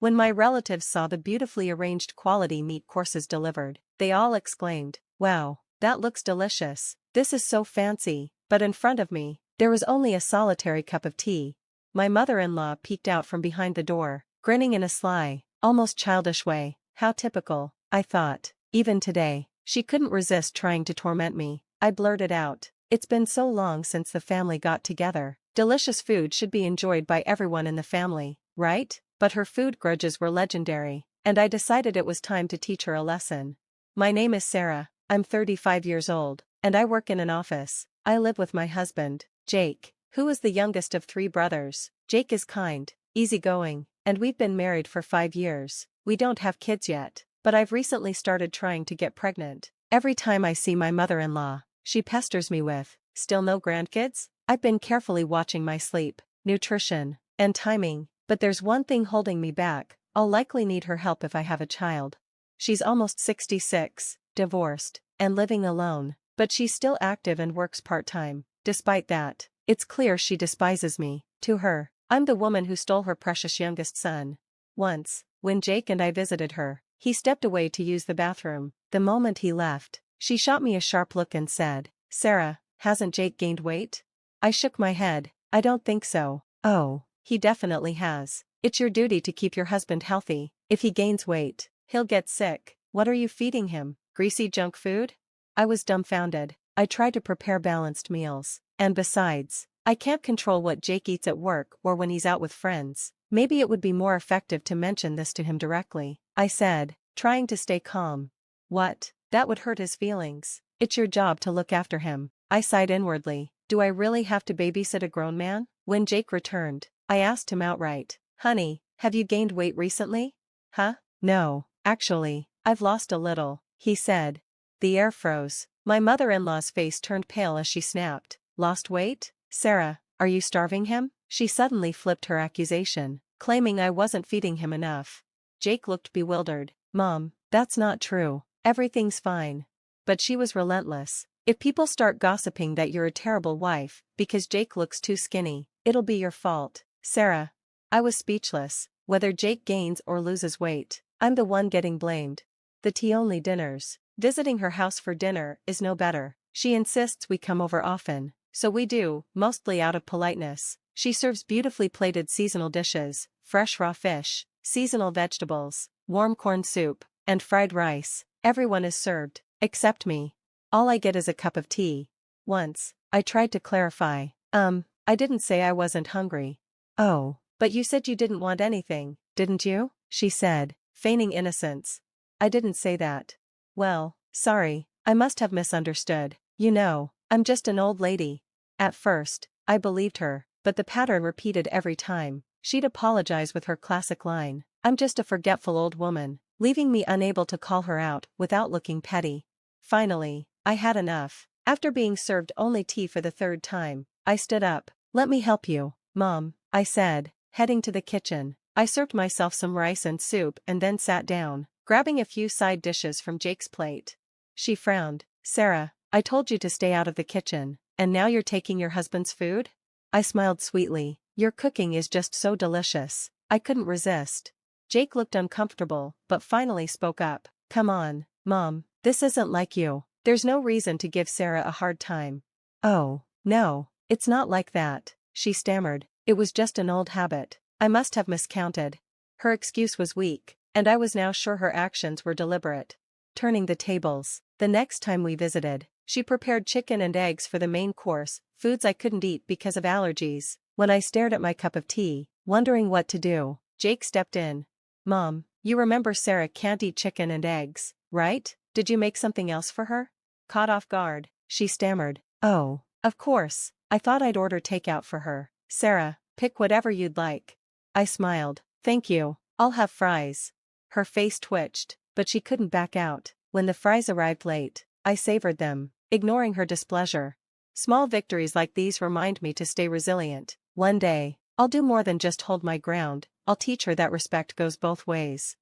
When my relatives saw the beautifully arranged quality meat courses delivered, they all exclaimed, "Wow, that looks delicious. This is so fancy." But in front of me, there was only a solitary cup of tea. My mother-in-law peeked out from behind the door, grinning in a sly, almost childish way. How typical, I thought. Even today, she couldn't resist trying to torment me. I blurted out, "It's been so long since the family got together. Delicious food should be enjoyed by everyone in the family, right?" But her food grudges were legendary, and I decided it was time to teach her a lesson. "My name is Sarah, I'm 35 years old, and I work in an office. I live with my husband, Jake, who is the youngest of 3 brothers. Jake is kind, easygoing, and we've been married for 5 years. We don't have kids yet, but I've recently started trying to get pregnant. Every time I see my mother-in-law, she pesters me with, 'Still no grandkids?' I've been carefully watching my sleep, nutrition, and timing, but there's one thing holding me back. I'll likely need her help if I have a child." She's almost 66, divorced, and living alone, but she's still active and works part-time. Despite that, it's clear she despises me. To her, I'm the woman who stole her precious youngest son. Once, when Jake and I visited her, he stepped away to use the bathroom. The moment he left, she shot me a sharp look and said, "Sarah, hasn't Jake gained weight?" I shook my head. "I don't think so." "Oh, he definitely has. It's your duty to keep your husband healthy. If he gains weight, he'll get sick." "What are you feeding him? Greasy junk food?" I was dumbfounded. I try to prepare balanced meals, and besides, I can't control what Jake eats at work or when he's out with friends. Maybe it would be more effective to mention this to him directly, I said, trying to stay calm. "What? That would hurt his feelings. It's your job to look after him." I sighed inwardly. Do I really have to babysit a grown man? When Jake returned, I asked him outright, "Honey, have you gained weight recently?" "Huh? No, actually, I've lost a little," he said. The air froze. My mother-in-law's face turned pale as she snapped, "Lost weight? Sarah, are you starving him?" She suddenly flipped her accusation, claiming I wasn't feeding him enough. Jake looked bewildered. "Mom, that's not true. Everything's fine." But she was relentless. "If people start gossiping that you're a terrible wife because Jake looks too skinny, it'll be your fault." Sarah. I was speechless. Whether Jake gains or loses weight, I'm the one getting blamed. The tea-only dinners. Visiting her house for dinner is no better. She insists we come over often, so we do, mostly out of politeness. She serves beautifully plated seasonal dishes, fresh raw fish, seasonal vegetables, warm corn soup, and fried rice. Everyone is served, except me. All I get is a cup of tea. Once, I tried to clarify. I didn't say I wasn't hungry." "Oh, but you said you didn't want anything, didn't you?" she said, feigning innocence. "I didn't say that." "Well, sorry, I must have misunderstood. You know, I'm just an old lady." At first, I believed her, but the pattern repeated every time. She'd apologize with her classic line, "I'm just a forgetful old woman," leaving me unable to call her out without looking petty. Finally, I had enough. After being served only tea for the 3rd time, I stood up. "Let me help you, Mom," I said, heading to the kitchen. I served myself some rice and soup and then sat down, grabbing a few side dishes from Jake's plate. She frowned. "Sarah, I told you to stay out of the kitchen, and now you're taking your husband's food?" I smiled sweetly. "Your cooking is just so delicious." I couldn't resist. Jake looked uncomfortable, but finally spoke up. "Come on, Mom, this isn't like you. There's no reason to give Sarah a hard time." "Oh, no, it's not like that," she stammered. "It was just an old habit. I must have miscounted." Her excuse was weak, and I was now sure her actions were deliberate. Turning the tables, the next time we visited, she prepared chicken and eggs for the main course, foods I couldn't eat because of allergies. When I stared at my cup of tea, wondering what to do, Jake stepped in. "Mom, you remember Sarah can't eat chicken and eggs, right? Did you make something else for her?" Caught off guard, she stammered. "Oh, of course, I thought I'd order takeout for her." "Sarah, pick whatever you'd like." I smiled. "Thank you, I'll have fries." Her face twitched, but she couldn't back out. When the fries arrived late, I savored them, ignoring her displeasure. Small victories like these remind me to stay resilient. One day, I'll do more than just hold my ground. I'll teach her that respect goes both ways.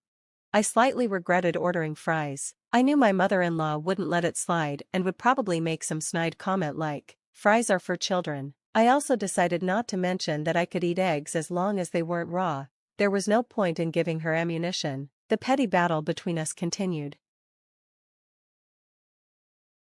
I slightly regretted ordering fries. I knew my mother-in-law wouldn't let it slide and would probably make some snide comment like, "Fries are for children." I also decided not to mention that I could eat eggs as long as they weren't raw. There was no point in giving her ammunition. The petty battle between us continued.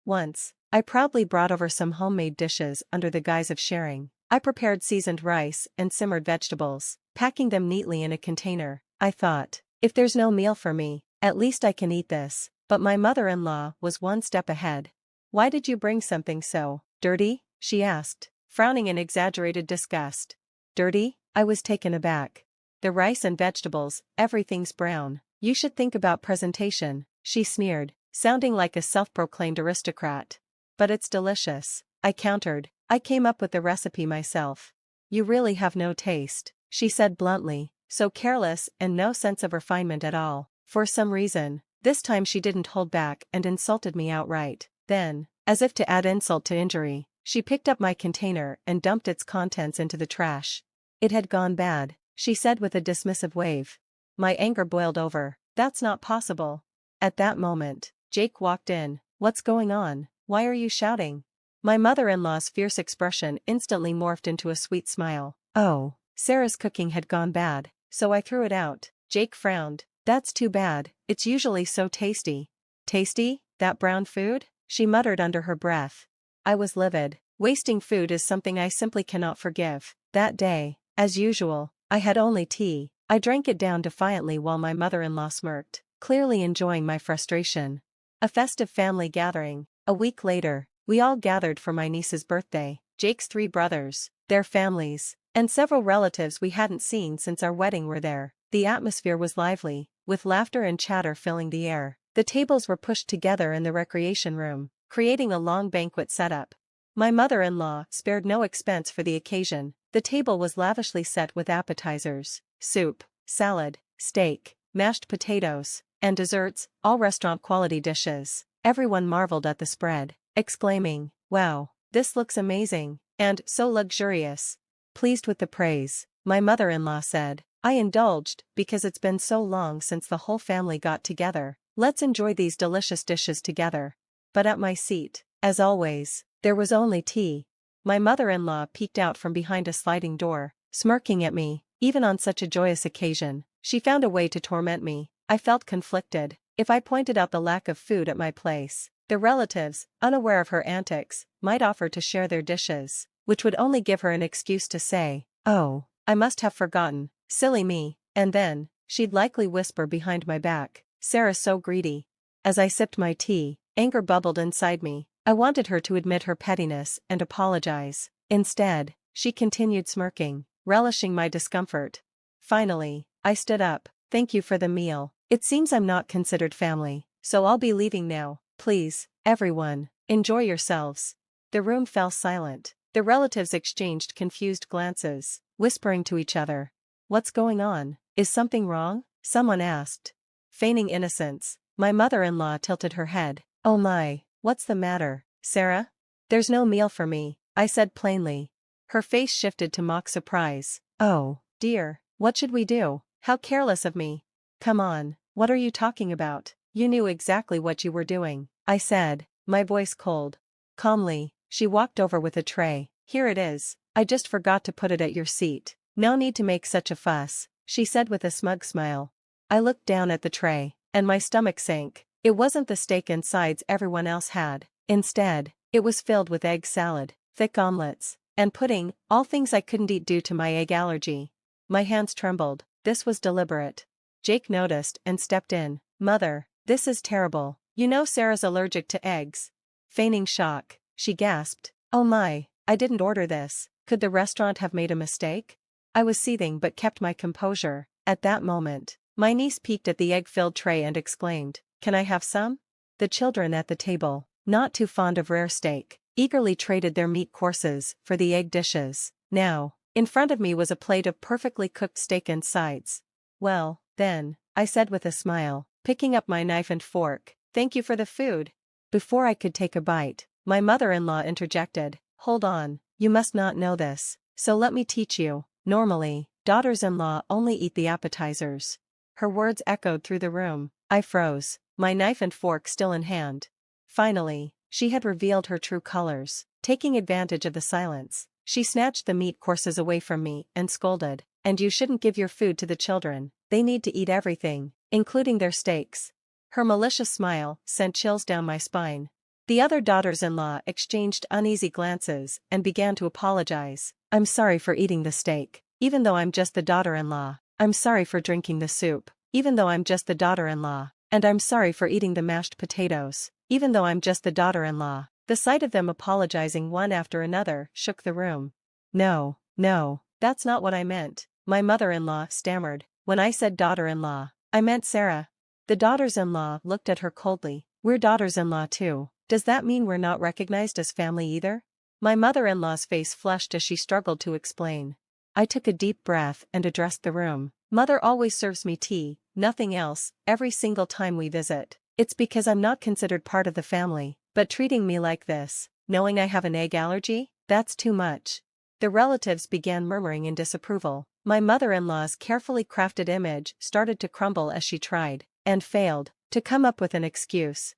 Once, I proudly brought over some homemade dishes under the guise of sharing. I prepared seasoned rice and simmered vegetables, packing them neatly in a container. I thought, if there's no meal for me, at least I can eat this. But my mother-in-law was one step ahead. "Why did you bring something so dirty?" she asked, frowning in exaggerated disgust. "Dirty?" I was taken aback. "The rice and vegetables, everything's brown. You should think about presentation," she sneered, sounding like a self-proclaimed aristocrat. "But it's delicious," I countered. "I came up with the recipe myself." "You really have no taste," she said bluntly, so careless and no sense of refinement at all. For some reason, this time she didn't hold back and insulted me outright. Then, as if to add insult to injury, she picked up my container and dumped its contents into the trash. "It had gone bad," she said with a dismissive wave. My anger boiled over. "That's not possible." At that moment, Jake walked in. "What's going on? Why are you shouting?" My mother-in-law's fierce expression instantly morphed into a sweet smile. "Oh, Sarah's cooking had gone bad, so I threw it out." Jake frowned. "That's too bad, it's usually so tasty." "Tasty? That brown food?" she muttered under her breath. I was livid. Wasting food is something I simply cannot forgive. That day, as usual, I had only tea. I drank it down defiantly while my mother-in-law smirked, clearly enjoying my frustration. A festive family gathering. A week later, we all gathered for my niece's birthday. Jake's 3 brothers, their families, and several relatives we hadn't seen since our wedding were there. The atmosphere was lively, with laughter and chatter filling the air. The tables were pushed together in the recreation room, creating a long banquet setup. My mother-in-law spared no expense for the occasion. The table was lavishly set with appetizers, soup, salad, steak, mashed potatoes, and desserts, all restaurant-quality dishes. Everyone marveled at the spread, exclaiming, "Wow, this looks amazing, and so luxurious." Pleased with the praise, my mother-in-law said, "I indulged because it's been so long since the whole family got together. Let's enjoy these delicious dishes together." But at my seat, as always, there was only tea. My mother-in-law peeked out from behind a sliding door, smirking at me. Even on such a joyous occasion, she found a way to torment me. I felt conflicted. If I pointed out the lack of food at my place, the relatives, unaware of her antics, might offer to share their dishes, which would only give her an excuse to say, "Oh, I must have forgotten, silly me," and then, she'd likely whisper behind my back, "Sarah's so greedy." As I sipped my tea, anger bubbled inside me. I wanted her to admit her pettiness and apologize. Instead, she continued smirking, relishing my discomfort. Finally, I stood up. "Thank you for the meal. It seems I'm not considered family, so I'll be leaving now. Please, everyone, enjoy yourselves." The room fell silent. The relatives exchanged confused glances, whispering to each other. "What's going on? Is something wrong?" someone asked. Feigning innocence, my mother-in-law tilted her head. "Oh my, what's the matter, Sarah?" "There's no meal for me," I said plainly. Her face shifted to mock surprise. "Oh, dear, what should we do? How careless of me." "Come on, what are you talking about? You knew exactly what you were doing," I said, my voice cold. Calmly, she walked over with a tray. "Here it is, I just forgot to put it at your seat. No need to make such a fuss," she said with a smug smile. I looked down at the tray, and my stomach sank. It wasn't the steak and sides everyone else had. Instead, it was filled with egg salad, thick omelets, and pudding, all things I couldn't eat due to my egg allergy. My hands trembled. This was deliberate. Jake noticed and stepped in. "Mother, this is terrible. You know Sarah's allergic to eggs." Feigning shock, she gasped, "Oh my, I didn't order this. Could the restaurant have made a mistake?" I was seething but kept my composure. At that moment, my niece peeked at the egg-filled tray and exclaimed, "Can I have some?" The children at the table, not too fond of rare steak, eagerly traded their meat courses for the egg dishes. Now, in front of me was a plate of perfectly cooked steak and sides. "Well, then," I said with a smile, picking up my knife and fork, "thank you for the food." Before I could take a bite, my mother-in-law interjected, "Hold on, you must not know this, so let me teach you. Normally, daughters-in-law only eat the appetizers." Her words echoed through the room. I froze, my knife and fork still in hand. Finally, she had revealed her true colors. Taking advantage of the silence, she snatched the meat courses away from me and scolded, and you shouldn't give your food to the children, they need to eat everything, including their steaks. Her malicious smile sent chills down my spine. The other daughters-in-law exchanged uneasy glances and began to apologize. I'm sorry for eating the steak, even though I'm just the daughter-in-law. I'm sorry for drinking the soup, even though I'm just the daughter-in-law. And I'm sorry for eating the mashed potatoes, even though I'm just the daughter-in-law. The sight of them apologizing one after another shook the room. No, no, that's not what I meant, my mother-in-law stammered. When I said daughter-in-law, I meant Sarah. The daughters-in-law looked at her coldly. We're daughters-in-law too. Does that mean we're not recognized as family either? My mother-in-law's face flushed as she struggled to explain. I took a deep breath and addressed the room. Mother always serves me tea, nothing else, every single time we visit. It's because I'm not considered part of the family, but treating me like this, knowing I have an egg allergy, that's too much. The relatives began murmuring in disapproval. My mother-in-law's carefully crafted image started to crumble as she tried, and failed, to come up with an excuse.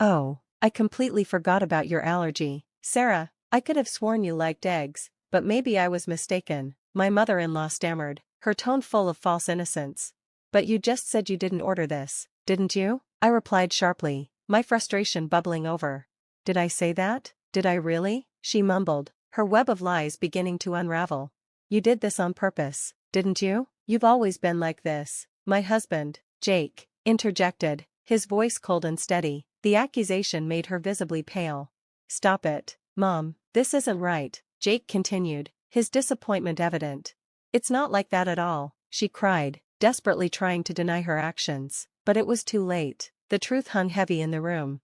Oh, I completely forgot about your allergy, Sarah. I could have sworn you liked eggs, but maybe I was mistaken, my mother-in-law stammered, her tone full of false innocence. But you just said you didn't order this, didn't you? I replied sharply, my frustration bubbling over. Did I say that? Did I really? She mumbled, her web of lies beginning to unravel. You did this on purpose, didn't you? You've always been like this. My husband, Jake, interjected, his voice cold and steady. The accusation made her visibly pale. Stop it, Mom, this isn't right, Jake continued, his disappointment evident. It's not like that at all, she cried, desperately trying to deny her actions, but it was too late. The truth hung heavy in the room.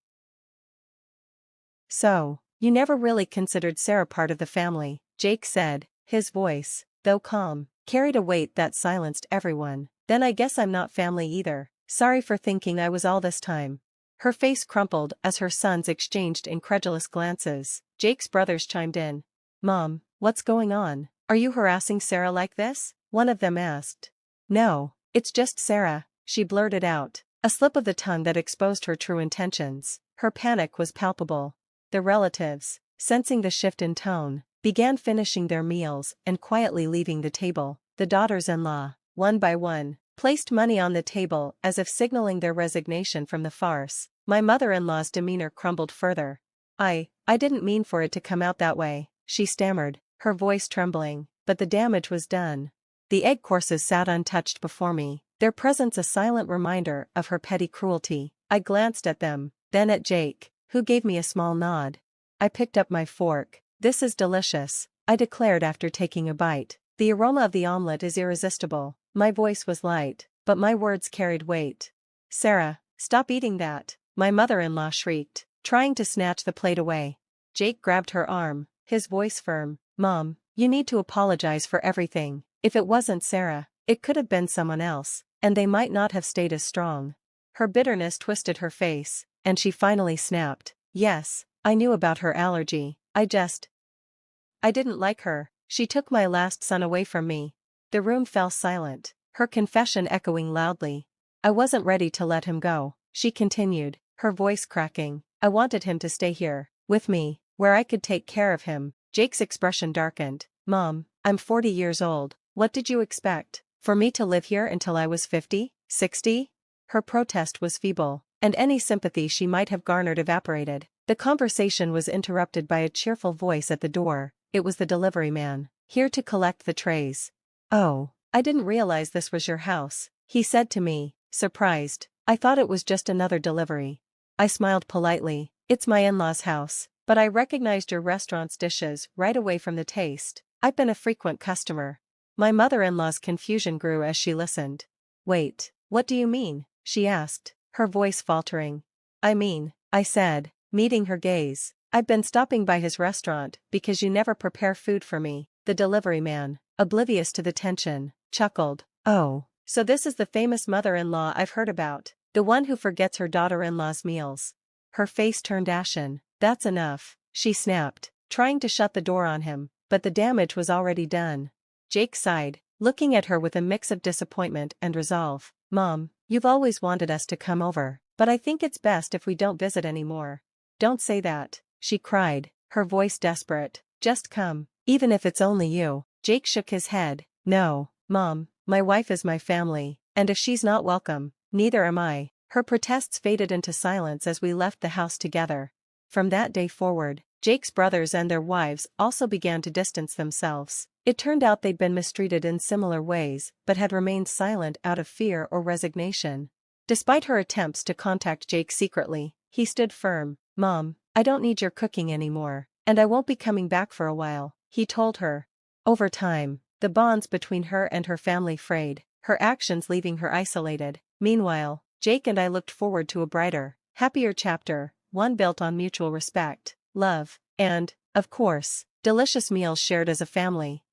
So, you never really considered Sarah part of the family, Jake said, his voice, though calm, carried a weight that silenced everyone. Then I guess I'm not family either. Sorry for thinking I was all this time. Her face crumpled as her sons exchanged incredulous glances. Jake's brothers chimed in. Mom, what's going on? Are you harassing Sarah like this? One of them asked. No, it's just Sarah, she blurted out, a slip of the tongue that exposed her true intentions. Her panic was palpable. The relatives, sensing the shift in tone, began finishing their meals and quietly leaving the table. The daughters-in-law, one by one, placed money on the table as if signaling their resignation from the farce. My mother-in-law's demeanor crumbled further. I didn't mean for it to come out that way, she stammered, her voice trembling, but the damage was done. The egg courses sat untouched before me, their presence a silent reminder of her petty cruelty. I glanced at them, then at Jake, who gave me a small nod. I picked up my fork. This is delicious, I declared after taking a bite. The aroma of the omelette is irresistible. My voice was light, but my words carried weight. Sarah, stop eating that, my mother-in-law shrieked, trying to snatch the plate away. Jake grabbed her arm, his voice firm. Mom, you need to apologize for everything. If it wasn't Sarah, it could have been someone else, and they might not have stayed as strong. Her bitterness twisted her face, and she finally snapped. Yes, I knew about her allergy, I didn't like her. She took my last son away from me. The room fell silent, her confession echoing loudly. I wasn't ready to let him go, she continued, her voice cracking. I wanted him to stay here, with me, where I could take care of him. Jake's expression darkened. Mom, I'm 40 years old. What did you expect? For me to live here until I was 50, 60? Her protest was feeble, and any sympathy she might have garnered evaporated. The conversation was interrupted by a cheerful voice at the door. It was the delivery man, here to collect the trays. Oh, I didn't realize this was your house, he said to me, surprised. I thought it was just another delivery. I smiled politely. It's my in-laws' house, but I recognized your restaurant's dishes right away from the taste. I've been a frequent customer. My mother-in-law's confusion grew as she listened. Wait, what do you mean? She asked, her voice faltering. I said, meeting her gaze. I've been stopping by his restaurant because you never prepare food for me. The delivery man, oblivious to the tension, chuckled. Oh, so this is the famous mother-in-law I've heard about, the one who forgets her daughter-in-law's meals. Her face turned ashen. That's enough, she snapped, trying to shut the door on him, but the damage was already done. Jake sighed, looking at her with a mix of disappointment and resolve. Mom, you've always wanted us to come over, but I think it's best if we don't visit anymore. Don't say that, she cried, her voice desperate. Just come, even if it's only you. Jake shook his head. No, "Mom, my wife is my family, and if she's not welcome, neither am I." Her protests faded into silence as we left the house together. From that day forward, Jake's brothers and their wives also began to distance themselves. It turned out they'd been mistreated in similar ways but had remained silent out of fear or resignation. Despite her attempts to contact Jake secretly, he stood firm. "Mom, I don't need your cooking anymore, and I won't be coming back for a while," he told her. Over time, the bonds between her and her family frayed, her actions leaving her isolated. Meanwhile, Jake and I looked forward to a brighter, happier chapter, one built on mutual respect, love, and, of course, delicious meals shared as a family.